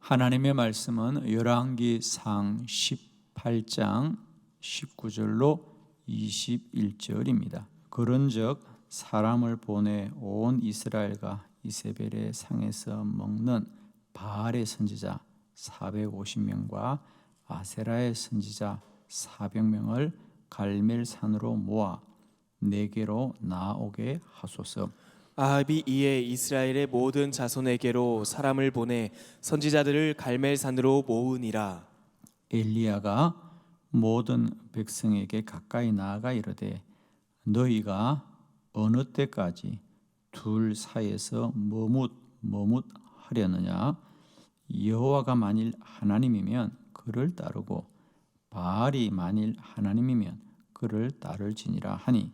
하나님의 말씀은 열왕기상 18장 19절로 21절입니다. 그런즉 사람을 보내 온 이스라엘과 이세벨의 상에서 먹는 바알의 선지자 450명과 아세라의 선지자 400명을 갈멜산으로 모아 내게로 나오게 하소서. 아합이 이에 이스라엘의 모든 자손에게로 사람을 보내 선지자들을 갈멜산으로 모으니라. 엘리야가 모든 백성에게 가까이 나아가 이르되 너희가 어느 때까지 둘 사이에서 머뭇하려느냐? 여호와가 만일 하나님이면 그를 따르고 바알이 만일 하나님이면 그를 따를지니라 하니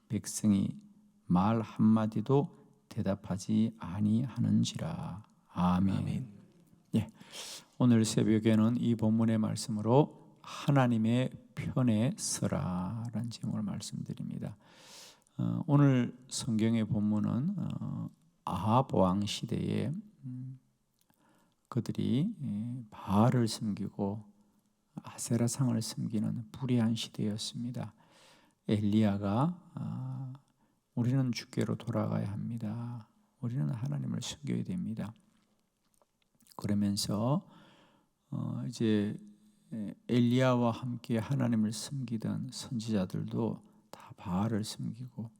백성이 말 한마디도 대답하지 아니하는지라. 아멘. 예, 오늘 새벽에는 이 본문의 말씀으로 하나님의 편에 서라라는 제목을 말씀드립니다. 오늘 성경의 본문은 아합 왕 시대에 그들이 바알을 섬기고 아세라상을 섬기는 불의한 시대였습니다. 엘리야가 우리는 주께로 돌아가야 합니다. 우리는 하나님을 섬겨야 됩니다. 그러면서 이제 엘리야와 함께 하나님을 섬기던 선지자들도 다 바알을 섬기고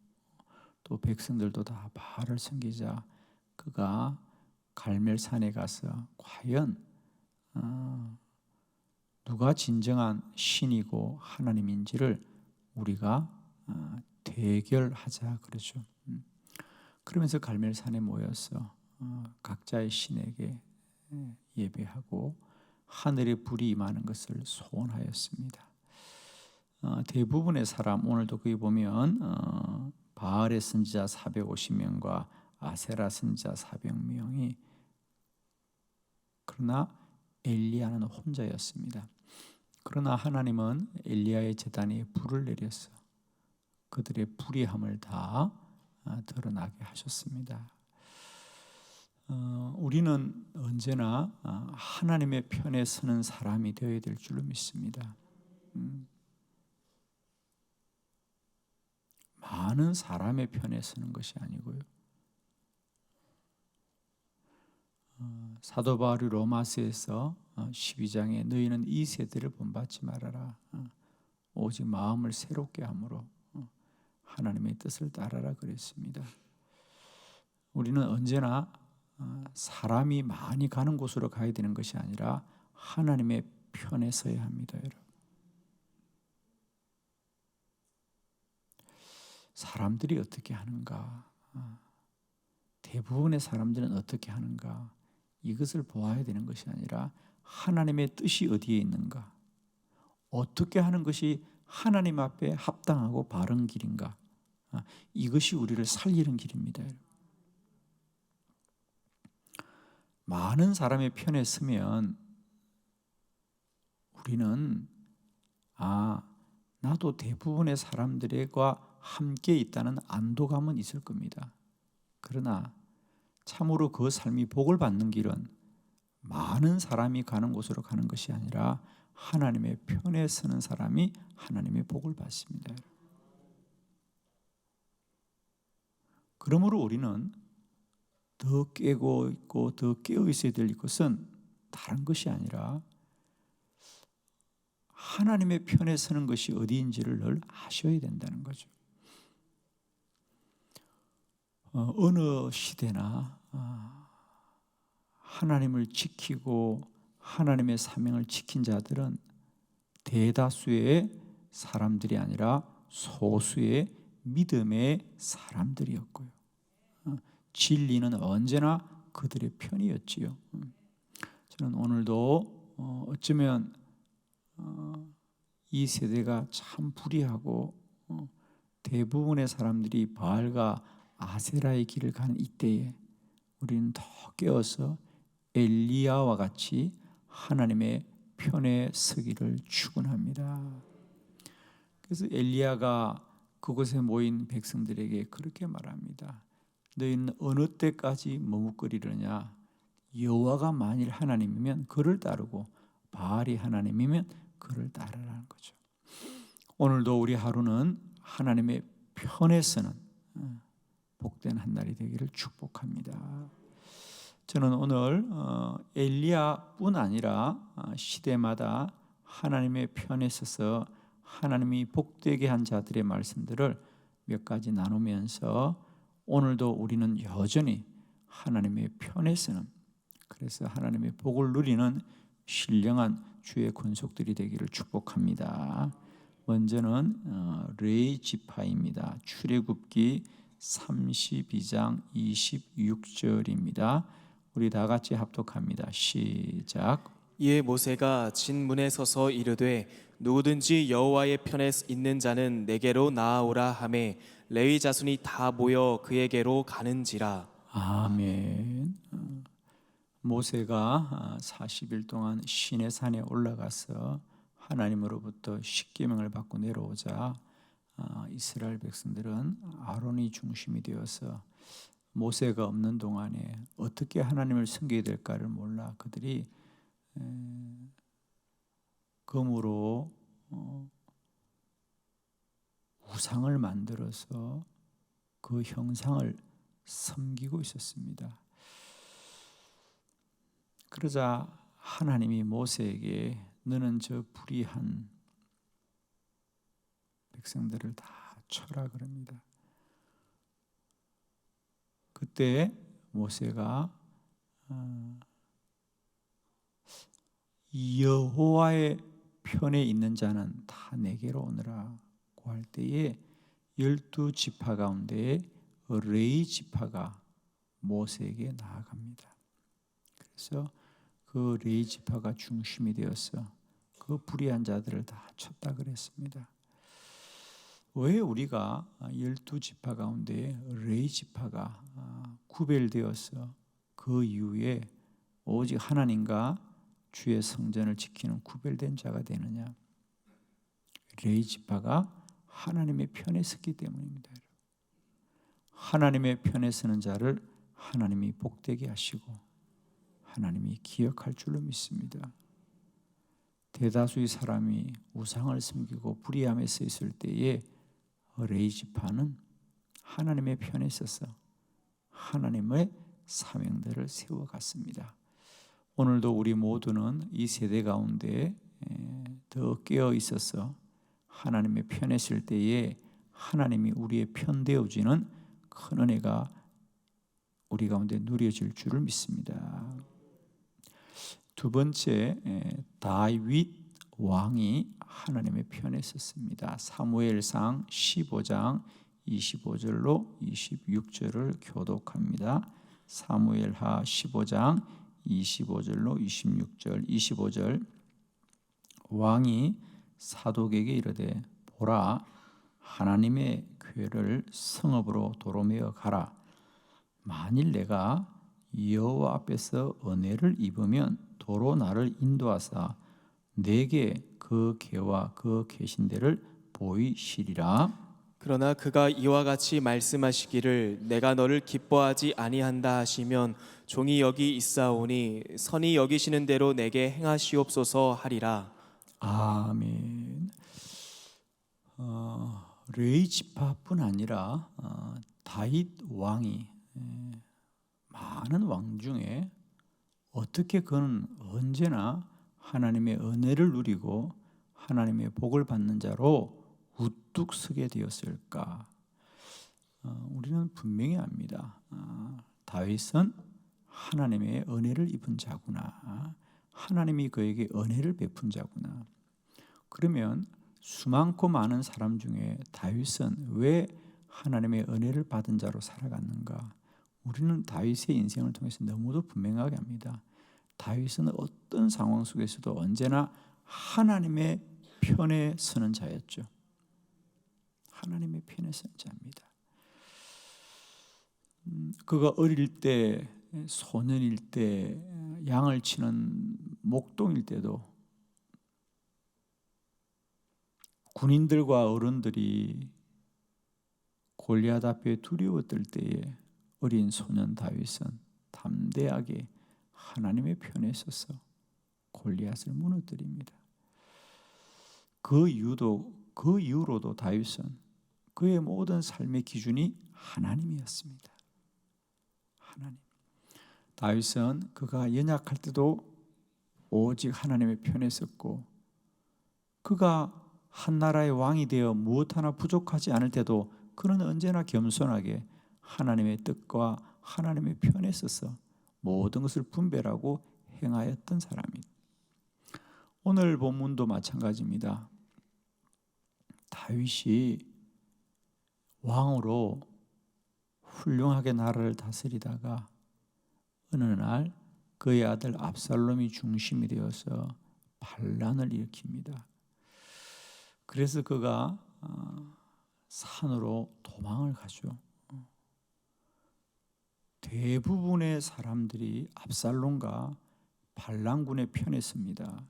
또 백성들도 다 바알을 섬기자 그가 갈멜산에 가서 과연 누가 진정한 신이고 하나님인지를 우리가 대결하자 그러죠. 그러면서 갈멜산에 모여서 각자의 신에게 예배하고 하늘의 불이 임하는 것을 소원하였습니다. 대부분의 사람 오늘도 거기 보면 바알의 선지자 450명과 아세라 선지자 400명이 그러나 엘리야는 혼자였습니다. 그러나 하나님은 엘리야의 제단에 불을 내려서 그들의 불의함을 다 드러나게 하셨습니다. 우리는 언제나 하나님의 편에 서는 사람이 되어야 될 줄로 믿습니다. 많은 사람의 편에 서는 것이 아니고요. 사도 바울이 로마서에서 12장에 너희는 이 세대를 본받지 말아라. 오직 마음을 새롭게 함으로 하나님의 뜻을 따라라 그랬습니다. 우리는 언제나 사람이 많이 가는 곳으로 가야 되는 것이 아니라 하나님의 편에 서야 합니다, 여러분. 사람들이 어떻게 하는가? 대부분의 사람들은 어떻게 하는가? 이것을 보아야 되는 것이 아니라 하나님의 뜻이 어디에 있는가? 어떻게 하는 것이 하나님 앞에 합당하고 바른 길인가? 이것이 우리를 살리는 길입니다. 많은 사람의 편에 서면 우리는 나도 대부분의 사람들과 함께 있다는 안도감은 있을 겁니다. 그러나 참으로 그 삶이 복을 받는 길은 많은 사람이 가는 곳으로 가는 것이 아니라 하나님의 편에 서는 사람이 하나님의 복을 받습니다. 그러므로 우리는 더 깨고 있고 더 깨어 있어야 될 것은 다른 것이 아니라 하나님의 편에 서는 것이 어디인지를 늘 아셔야 된다는 거죠. 어느 시대나 하나님을 지키고 하나님의 사명을 지킨 자들은 대다수의 사람들이 아니라 소수의 믿음의 사람들이었고요. 진리는 언제나 그들의 편이었지요. 저는 오늘도 어쩌면 이 세대가 참 불의하고 대부분의 사람들이 바알과 아세라의 길을 가는 이때에 우리는 더 깨어서 엘리야와 같이 하나님의 편에 서기를 축원합니다. 그래서 엘리야가 그곳에 모인 백성들에게 그렇게 말합니다. 너희는 어느 때까지 머뭇거리느냐? 여호와가 만일 하나님이면 그를 따르고 바알이 하나님이면 그를 따르라는 거죠. 오늘도 우리 하루는 하나님의 편에 서는 복된 한 날이 되기를 축복합니다. 저는 오늘 엘리야뿐 아니라 시대마다 하나님의 편에 서서 하나님이 복되게 한 자들의 말씀들을 몇 가지 나누면서 오늘도 우리는 여전히 하나님의 편에 서는, 그래서 하나님의 복을 누리는 신령한 주의 권속들이 되기를 축복합니다. 먼저는 레위 지파입니다. 출애굽기 32장 26절입니다. 우리 다 같이 합독합니다. 시작. 이에 모세가 진문에 서서 이르되 누구든지 여호와의 편에 있는 자는 내게로 나아오라 하매 레위 자손이 다 모여 그에게로 가는지라. 아멘. 모세가 40일 동안 시내산에 올라가서 하나님으로부터 십계명을 받고 내려오자 이스라엘 백성들은 아론이 중심이 되어서 모세가 없는 동안에 어떻게 하나님을 섬겨야 될까를 몰라 그들이 금으로 우상을 만들어서 그 형상을 섬기고 있었습니다. 그러자 하나님이 모세에게 너는 저 불의한 백성들을 다 쳐라 그럽니다. 그때 모세가 여호와의 편에 있는 자는 다 내게로 오너라고 할 때에 12지파 가운데 레위 지파가 모세에게 나아갑니다. 그래서 그 레위 지파가 중심이 되어서 그 불의한 자들을 다 쳤다 그랬습니다. 왜 우리가 12지파 가운데 레위 지파가 구별되어서 그 이후에 오직 하나님과 주의 성전을 지키는 구별된 자가 되느냐? 레위 지파가 하나님의 편에 섰기 때문입니다. 하나님의 편에 서는 자를 하나님이 복되게 하시고 하나님이 기억할 줄로 믿습니다. 대다수의 사람이 우상을 섬기고 불의함에 서 있을 때에 레위 지파는 하나님의 편에 서서 하나님의 사명들을 세워갔습니다. 오늘도 우리 모두는 이 세대 가운데 더 깨어 있어서 하나님의 편에 설 때에 하나님이 우리의 편 되어지는 큰 은혜가 우리 가운데 누려질 줄을 믿습니다. 두 번째, 다윗 왕이 하나님의 편에 섰습니다. 사무엘상 15장 25절로 26절을 교독합니다. 사무엘하 15장 25절로 26절, 25절. 왕이 사독에게 이르되 보라, 하나님의 궤를 성읍으로 도로 메어 가라. 만일 내가 여호와 앞에서 은혜를 입으면 도로 나를 인도하사 내게 그 궤와 그 계신대를 보이시리라. 그러나 그가 이와 같이 말씀하시기를 내가 너를 기뻐하지 아니한다 하시면 종이 여기 있사오니 선히 여기시는 대로 내게 행하시옵소서 하리라. 아멘. 레위 지파뿐 아니라 다윗 왕이 많은 왕 중에 어떻게 그는 언제나 하나님의 은혜를 누리고 하나님의 복을 받는 자로 우뚝 서게 되었을까? 우리는 분명히 압니다. 다윗은 하나님의 은혜를 입은 자구나. 하나님이 그에게 은혜를 베푼 자구나. 그러면 수많고 많은 사람 중에 다윗은 왜 하나님의 은혜를 받은 자로 살아갔는가? 우리는 다윗의 인생을 통해서 너무도 분명하게 합니다. 다윗은 어떤 상황 속에서도 언제나 하나님의 편에 서는 자였죠. 하나님의 편에 서는 자입니다. 그가 어릴 때, 소년일 때, 양을 치는 목동일 때도 군인들과 어른들이 골리앗 앞에 두려워 떨 때에 어린 소년 다윗은 담대하게 하나님의 편에 서서 골리앗을 무너뜨립니다. 그 이후로도 다윗은 그의 모든 삶의 기준이 하나님이었습니다. 하나님. 다윗은 그가 연약할 때도 오직 하나님의 편에 섰고, 그가 한 나라의 왕이 되어 무엇 하나 부족하지 않을 때도 그는 언제나 겸손하게 하나님의 뜻과 하나님의 편에 서서 모든 것을 분별하고 행하였던 사람입니다. 오늘 본문도 마찬가지입니다. 다윗이 왕으로 훌륭하게 나라를 다스리다가 어느 날 그의 아들 압살롬이 중심이 되어서 반란을 일으킵니다. 그래서 그가 산으로 도망을 가죠. 대부분의 사람들이 압살롬과 반란군의 편에 섭니다.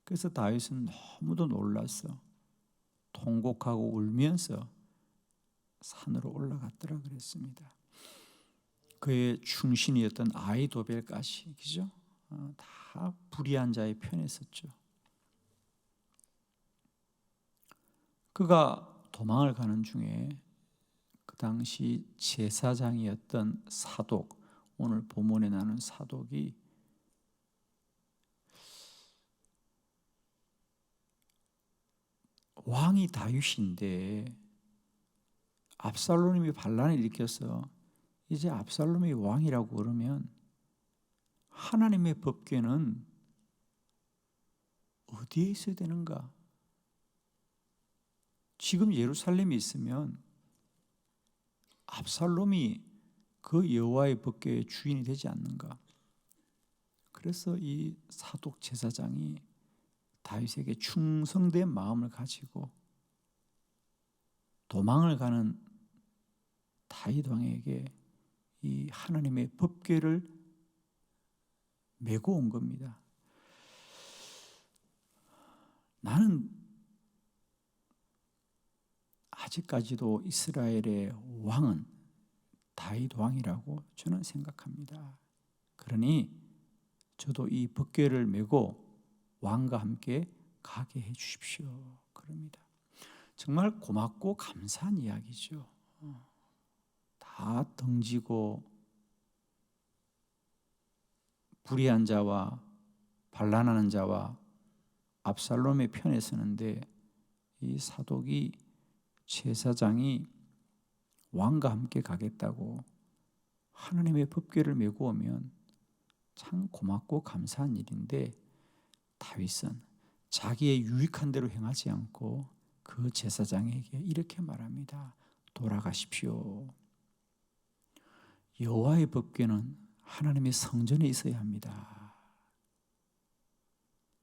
그래서 다윗은 너무도 놀라서 통곡하고 울면서 산으로 올라갔더라 그랬습니다. 그의 충신이었던 아히도벨까지, 그죠? 다 불의한 자의 편에 섰죠. 그가 도망을 가는 중에 그 당시 제사장이었던 사독, 오늘 본문에 나오는 사독이 왕이 다윗인데 압살롬이 반란을 일으켜서 이제 압살롬이 왕이라고 그러면 하나님의 법궤는 어디에 있어야 되는가? 지금 예루살렘에 있으면 압살롬이 그 여호와의 법궤의 주인이 되지 않는가? 그래서 이 사독 제사장이 다윗에게 충성된 마음을 가지고 도망을 가는 다윗 왕에게 이 하나님의 법궤를 메고 온 겁니다. 나는 아직까지도 이스라엘의 왕은 다윗 왕이라고 저는 생각합니다. 그러니 저도 이 법궤를 메고 왕과 함께 가게 해 주십시오. 그럽니다. 정말 고맙고 감사한 이야기죠. 다 등지고 불의한 자와 반란하는 자와 압살롬의 편에 서는데 이 사독이 제사장이 왕과 함께 가겠다고 하나님의 법궤를 메고 오면 참 고맙고 감사한 일인데, 다윗은 자기의 유익한 대로 행하지 않고 그 제사장에게 이렇게 말합니다. 돌아가십시오. 여호와의 법궤는 하나님의 성전에 있어야 합니다.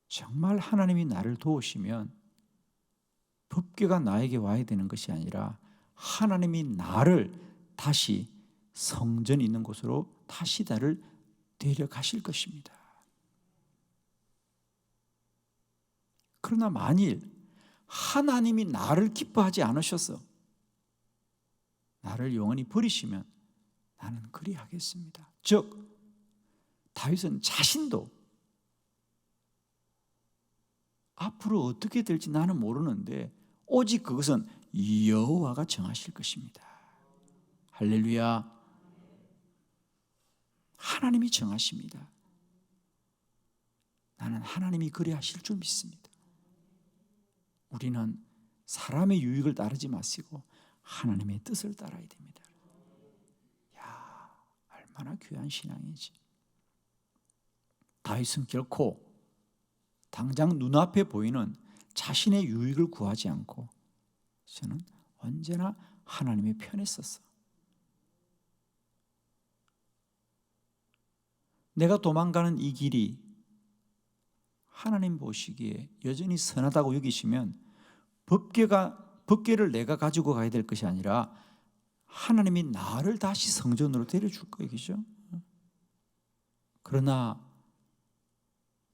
정말 하나님이 나를 도우시면 법궤가 나에게 와야 되는 것이 아니라 하나님이 나를 다시 성전 있는 곳으로 다시 나를 데려가실 것입니다. 그러나 만일 하나님이 나를 기뻐하지 않으셔서 나를 영원히 버리시면 나는 그리하겠습니다. 즉 다윗은 자신도 앞으로 어떻게 될지 나는 모르는데 오직 그것은 여호와가 정하실 것입니다. 할렐루야. 하나님이 정하십니다. 나는 하나님이 그리 하실 줄 믿습니다. 우리는 사람의 유익을 따르지 마시고 하나님의 뜻을 따라야 됩니다. 야, 얼마나 귀한 신앙이지. 다윗은 결코 당장 눈앞에 보이는 자신의 유익을 구하지 않고 저는 언제나 하나님의 편에 섰어. 내가 도망가는 이 길이 하나님 보시기에 여전히 선하다고 여기시면 법궤를 내가 가지고 가야 될 것이 아니라 하나님이 나를 다시 성전으로 데려줄 거예요. 그죠? 그러나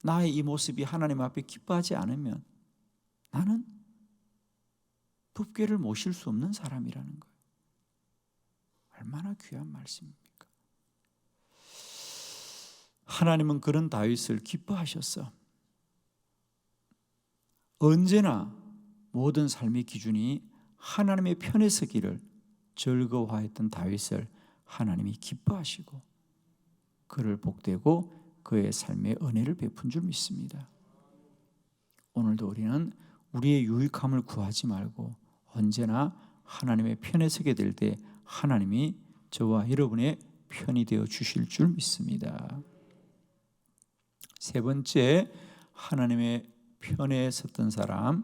나의 이 모습이 하나님 앞에 기뻐하지 않으면 나는 법궤를 모실 수 없는 사람이라는 거예요. 얼마나 귀한 말씀입니까? 하나님은 그런 다윗을 기뻐하셨어. 언제나 모든 삶의 기준이 하나님의 편에 서기를 즐거워했던 다윗을 하나님이 기뻐하시고 그를 복되고 그의 삶에 은혜를 베푼 줄 믿습니다. 오늘도 우리는 우리의 유익함을 구하지 말고 언제나 하나님의 편에 서게 될 때 하나님이 저와 여러분의 편이 되어 주실 줄 믿습니다. 세 번째, 하나님의 편에 섰던 사람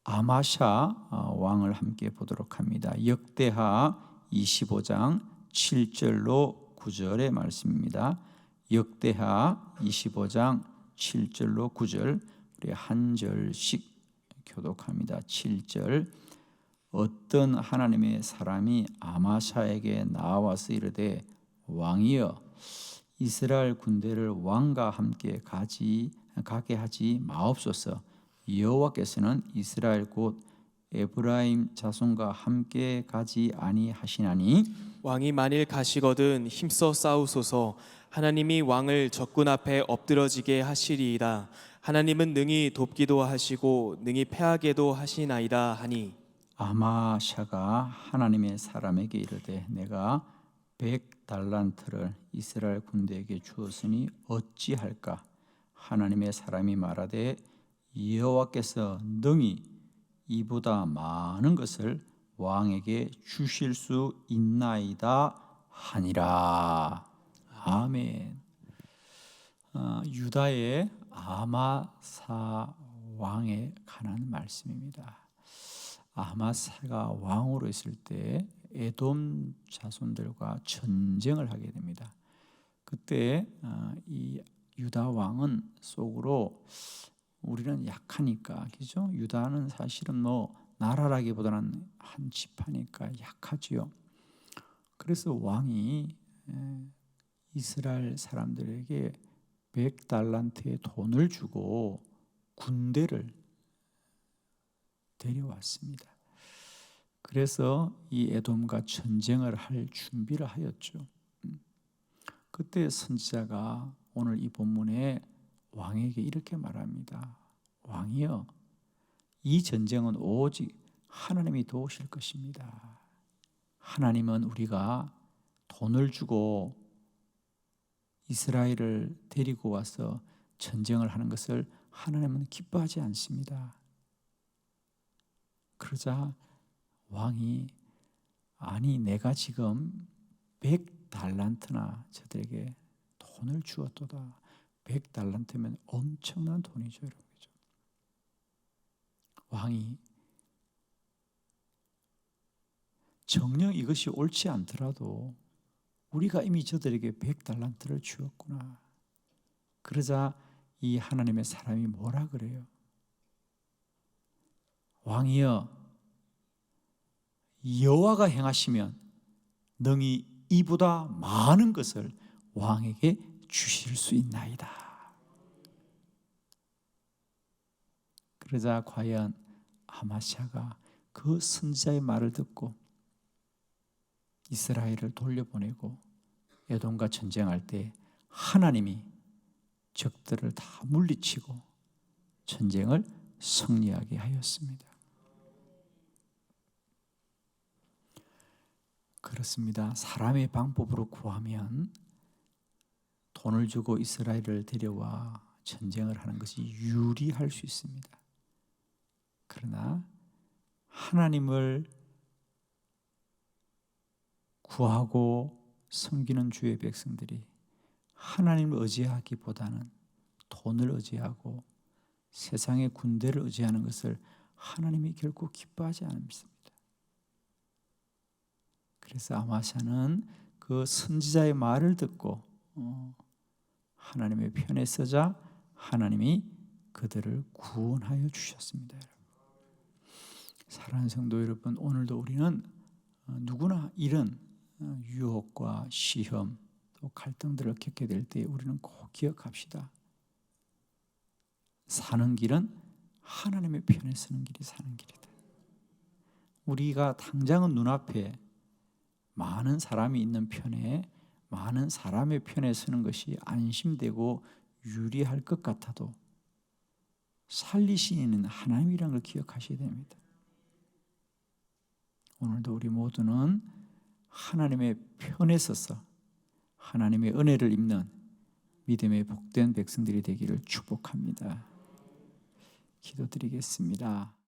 아마샤 왕을 함께 보도록 합니다. 역대하 25장 7절로 9절의 말씀입니다. 역대하 25장 7절로 9절 우리 한 절씩 교독합니다. 7절 어떤 하나님의 사람이 아마샤에게 나와서 이르되 왕이여 이스라엘 군대를 왕과 함께 가게 하지 마옵소서. 여호와께서는 이스라엘 곧 에브라임 자손과 함께 가지 아니하시나니 왕이 만일 가시거든 힘써 싸우소서. 하나님이 왕을 적군 앞에 엎드러지게 하시리이다. 하나님은 능히 돕기도 하시고 능히 패하게도 하시나이다 하니 아마샤가 하나님의 사람에게 이르되 내가 100달란트를 이스라엘 군대에게 주었으니 어찌할까? 하나님의 사람이 말하되 여호와께서 능히 이보다 많은 것을 왕에게 주실 수 있나이다 하니라. 아멘. 유다의 아마사 왕에 관한 말씀입니다. 아마사가 왕으로 있을 때 에돔 자손들과 전쟁을 하게 됩니다. 그때 이 유다 왕은 속으로 우리는 약하니까, 그죠? 유다는 사실은 나라라기보다는 한 지파니까 약하지요. 그래서 왕이 이스라엘 사람들에게 100달란트의 돈을 주고 군대를 데려왔습니다. 그래서 이 에돔과 전쟁을 할 준비를 하였죠. 그때 선지자가 오늘 이 본문에 왕에게 이렇게 말합니다. 왕이여, 이 전쟁은 오직 하나님이 도우실 것입니다. 하나님은 우리가 돈을 주고 이스라엘을 데리고 와서 전쟁을 하는 것을 하나님은 기뻐하지 않습니다. 그러자 왕이 아니 내가 지금 100달란트나 저들에게 돈을 주었도다. 100달란트면 엄청난 돈이죠, 여러분. 왕이 정녕 이것이 옳지 않더라도 우리가 이미 저들에게 100달란트를 주었구나. 그러자 이 하나님의 사람이 뭐라 그래요? 왕이여, 여호와가 행하시면 능히 이보다 많은 것을 왕에게 주실 수 있나이다. 그러자 과연 아마샤가 그 선지자의 말을 듣고 이스라엘을 돌려보내고 에돔과 전쟁할 때 하나님이 적들을 다 물리치고 전쟁을 승리하게 하였습니다. 그렇습니다. 사람의 방법으로 구하면 돈을 주고 이스라엘을 데려와 전쟁을 하는 것이 유리할 수 있습니다. 그러나 하나님을 구하고 섬기는 주의 백성들이 하나님을 의지하기보다는 돈을 의지하고 세상의 군대를 의지하는 것을 하나님이 결코 기뻐하지 않습니다. 그래서 아마샤는 그 선지자의 말을 듣고 하나님의 편에 서자 하나님이 그들을 구원하여 주셨습니다. 사랑하는 성도 여러분, 오늘도 우리는 누구나 이런 유혹과 시험 또 갈등들을 겪게 될 때 우리는 꼭 기억합시다. 사는 길은 하나님의 편에 서는 길이 사는 길이다. 우리가 당장은 눈앞에 많은 사람이 있는 편에 많은 사람의 편에 서는 것이 안심되고 유리할 것 같아도 살리시는 하나님이라는 걸 기억하셔야 됩니다. 오늘도 우리 모두는 하나님의 편에 서서 하나님의 은혜를 입는 믿음의 복된 백성들이 되기를 축복합니다. 기도드리겠습니다.